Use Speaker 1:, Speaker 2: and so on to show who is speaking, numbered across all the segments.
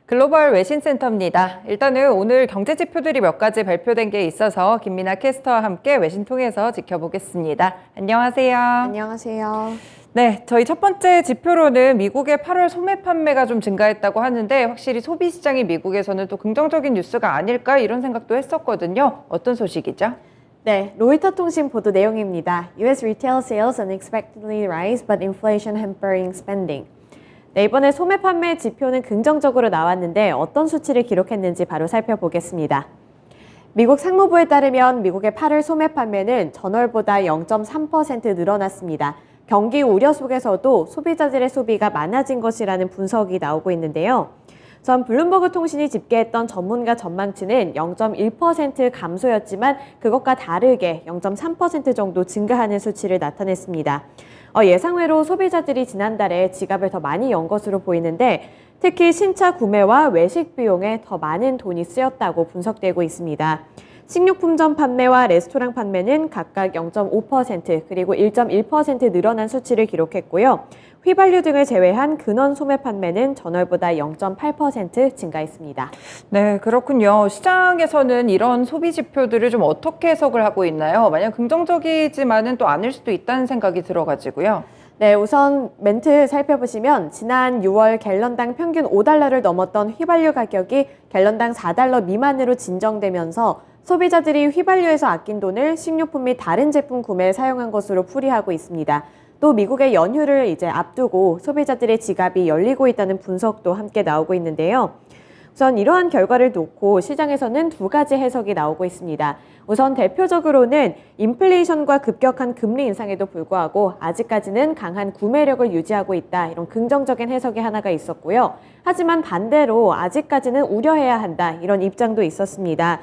Speaker 1: 글로벌 외신센터입니다. 일단은 오늘 경제 지표들이 몇 가지 발표된 게 있어서 김민아 캐스터와 함께 외신 통해서 지켜보겠습니다. 안녕하세요.
Speaker 2: 안녕하세요.
Speaker 1: 네, 저희 첫 번째 지표로는 미국의 8월 소매 판매가 좀 증가했다고 하는데 확실히 소비 시장이 미국에서는 또 긍정적인 뉴스가 아닐까 이런 생각도 했었거든요. 어떤 소식이죠?
Speaker 2: 네, 로이터 통신 보도 내용입니다. US retail sales unexpectedly rise, but inflation hampering spending. 네, 이번에 소매 판매 지표는 긍정적으로 나왔는데 어떤 수치를 기록했는지 바로 살펴보겠습니다. 미국 상무부에 따르면 미국의 8월 소매 판매는 전월보다 0.3% 늘어났습니다. 경기 우려 속에서도 소비자들의 소비가 많아진 것이라는 분석이 나오고 있는데요. 전 블룸버그 통신이 집계했던 전문가 전망치는 0.1% 감소였지만 그것과 다르게 0.3% 정도 증가하는 수치를 나타냈습니다. 예상외로 소비자들이 지난달에 지갑을 더 많이 연 것으로 보이는데 특히 신차 구매와 외식 비용에 더 많은 돈이 쓰였다고 분석되고 있습니다. 식료품점 판매와 레스토랑 판매는 각각 0.5% 그리고 1.1% 늘어난 수치를 기록했고요. 휘발유 등을 제외한 근원 소매 판매는 전월보다 0.8% 증가했습니다.
Speaker 1: 네, 그렇군요. 시장에서는 이런 소비 지표들을 좀 어떻게 해석을 하고 있나요? 만약 긍정적이지만은 또 아닐 수도 있다는 생각이 들어가지고요.
Speaker 2: 네, 우선 멘트 살펴보시면 지난 6월 갤런당 평균 5달러를 넘었던 휘발유 가격이 갤런당 4달러 미만으로 진정되면서 소비자들이 휘발유에서 아낀 돈을 식료품 및 다른 제품 구매에 사용한 것으로 풀이하고 있습니다. 또 미국의 연휴를 이제 앞두고 소비자들의 지갑이 열리고 있다는 분석도 함께 나오고 있는데요. 우선 이러한 결과를 놓고 시장에서는 두 가지 해석이 나오고 있습니다. 우선 대표적으로는 인플레이션과 급격한 금리 인상에도 불구하고 아직까지는 강한 구매력을 유지하고 있다. 이런 긍정적인 해석이 하나가 있었고요. 하지만 반대로 아직까지는 우려해야 한다. 이런 입장도 있었습니다.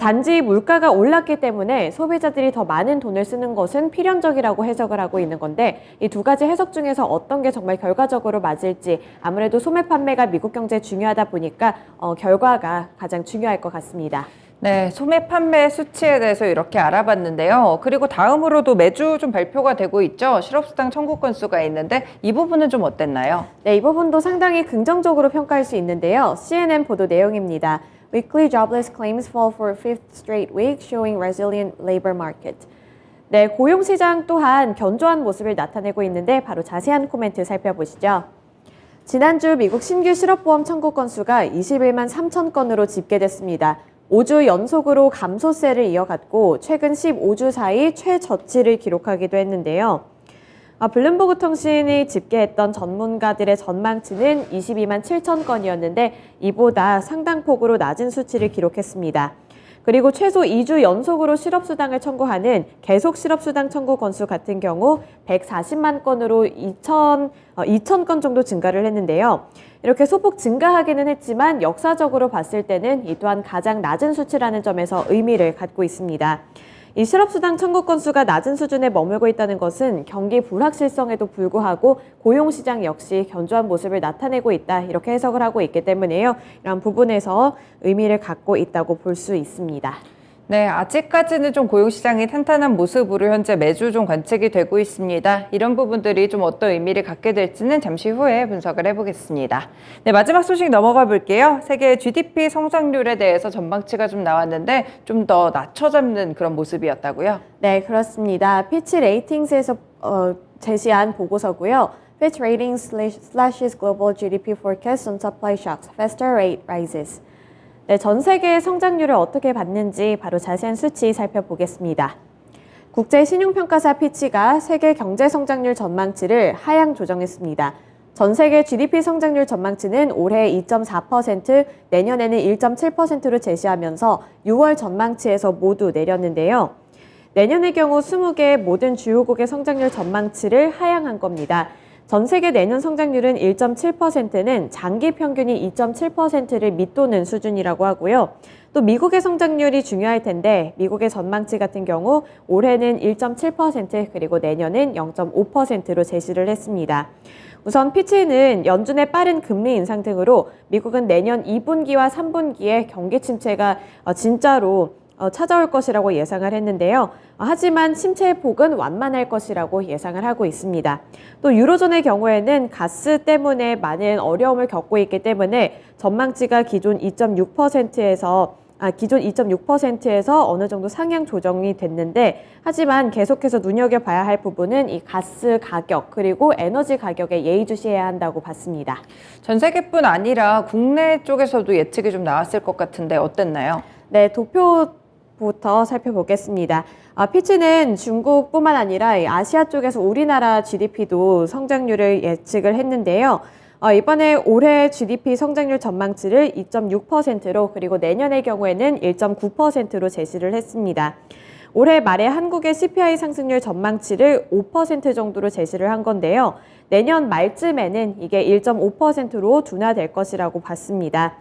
Speaker 2: 단지 물가가 올랐기 때문에 소비자들이 더 많은 돈을 쓰는 것은 필연적이라고 해석을 하고 있는 건데 이 두 가지 해석 중에서 어떤 게 정말 결과적으로 맞을지 아무래도 소매 판매가 미국 경제에 중요하다 보니까 결과가 가장 중요할 것 같습니다.
Speaker 1: 네, 소매 판매 수치에 대해서 이렇게 알아봤는데요. 그리고 다음으로도 매주 좀 발표가 되고 있죠. 실업수당 청구 건수가 있는데 이 부분은 좀 어땠나요?
Speaker 2: 네, 이 부분도 상당히 긍정적으로 평가할 수 있는데요. CNN 보도 내용입니다. Weekly jobless claims fall for a fifth straight week, showing resilient labor market. 네, 고용시장 또한 견조한 모습을 나타내고 있는데 바로 자세한 코멘트 살펴보시죠. 지난주 미국 신규 실업보험 청구 건수가 21만 3천 건으로 집계됐습니다. 5주 연속으로 감소세를 이어갔고 최근 15주 사이 최저치를 기록하기도 했는데요. 블룸버그 통신이 집계했던 전문가들의 전망치는 22만 7천 건이었는데 이보다 상당폭으로 낮은 수치를 기록했습니다. 그리고 최소 2주 연속으로 실업수당을 청구하는 계속 실업수당 청구 건수 같은 경우 140만 건으로 2천 건 정도 증가를 했는데요. 이렇게 소폭 증가하기는 했지만 역사적으로 봤을 때는 이 또한 가장 낮은 수치라는 점에서 의미를 갖고 있습니다. 이 실업수당 청구 건수가 낮은 수준에 머물고 있다는 것은 경기 불확실성에도 불구하고 고용시장 역시 견조한 모습을 나타내고 있다 이렇게 해석을 하고 있기 때문에요. 이런 부분에서 의미를 갖고 있다고 볼 수 있습니다.
Speaker 1: 네, 아직까지는 좀 고용시장이 탄탄한 모습으로 현재 매주 좀 관측이 되고 있습니다. 이런 부분들이 좀 어떤 의미를 갖게 될지는 잠시 후에 분석을 해보겠습니다. 네, 마지막 소식 넘어가 볼게요. 세계 GDP 성장률에 대해서 전망치가 좀 나왔는데 좀 더 낮춰 잡는 그런 모습이었다고요?
Speaker 2: 네, 그렇습니다. 피치 레이팅스에서 제시한 보고서고요. Fitch Ratings slashes global GDP forecast on supply shocks, faster rate rises. 네, 전 세계의 성장률을 어떻게 봤는지 바로 자세한 수치 살펴보겠습니다. 국제신용평가사 피치가 세계 경제 성장률 전망치를 하향 조정했습니다. 전 세계 GDP 성장률 전망치는 올해 2.4%, 내년에는 1.7%로 제시하면서 6월 전망치에서 모두 내렸는데요. 내년의 경우 20개의 모든 주요국의 성장률 전망치를 하향한 겁니다. 전 세계 내년 성장률은 1.7%는 장기 평균이 2.7%를 밑도는 수준이라고 하고요. 또 미국의 성장률이 중요할 텐데 미국의 전망치 같은 경우 올해는 1.7% 그리고 내년은 0.5%로 제시를 했습니다. 우선 피치는 연준의 빠른 금리 인상 등으로 미국은 내년 2분기와 3분기에 경기 침체가 진짜로 찾아올 것이라고 예상을 했는데요. 하지만 침체의 폭은 완만할 것이라고 예상을 하고 있습니다. 또 유로존의 경우에는 가스 때문에 많은 어려움을 겪고 있기 때문에 전망치가 기존 2.6%에서 어느 정도 상향 조정이 됐는데, 하지만 계속해서 눈여겨봐야 할 부분은 이 가스 가격 그리고 에너지 가격에 예의주시해야 한다고 봤습니다.
Speaker 1: 전 세계뿐 아니라 국내 쪽에서도 예측이 좀 나왔을 것 같은데 어땠나요?
Speaker 2: 네, 도표부터 살펴보겠습니다. 피치는 중국뿐만 아니라 이 아시아 쪽에서 우리나라 GDP도 성장률을 예측을 했는데요. 이번에 올해 GDP 성장률 전망치를 2.6%로 그리고 내년의 경우에는 1.9%로 제시를 했습니다. 올해 말에 한국의 CPI 상승률 전망치를 5% 정도로 제시를 한 건데요. 내년 말쯤에는 이게 1.5%로 둔화될 것이라고 봤습니다.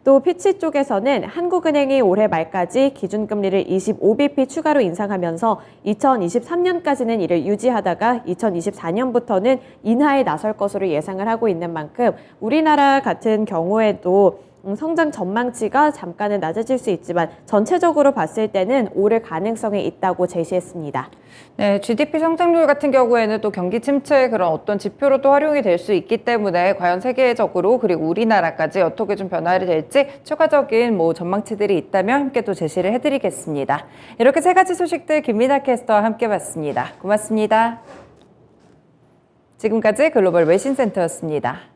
Speaker 2: 또 피치 쪽에서는 한국은행이 올해 말까지 기준금리를 25bp 추가로 인상하면서 2023년까지는 이를 유지하다가 2024년부터는 인하에 나설 것으로 예상을 하고 있는 만큼 우리나라 같은 경우에도 성장 전망치가 잠깐은 낮아질 수 있지만 전체적으로 봤을 때는 오를 가능성이 있다고 제시했습니다.
Speaker 1: 네, GDP 성장률 같은 경우에는 또 경기 침체의 그런 어떤 지표로도 활용이 될 수 있기 때문에 과연 세계적으로 그리고 우리나라까지 어떻게 좀 변화를 될지 추가적인 전망치들이 있다면 함께 또 제시를 해드리겠습니다. 이렇게 세 가지 소식들 김민아 캐스터와 함께 봤습니다. 고맙습니다. 지금까지 글로벌 외신센터였습니다.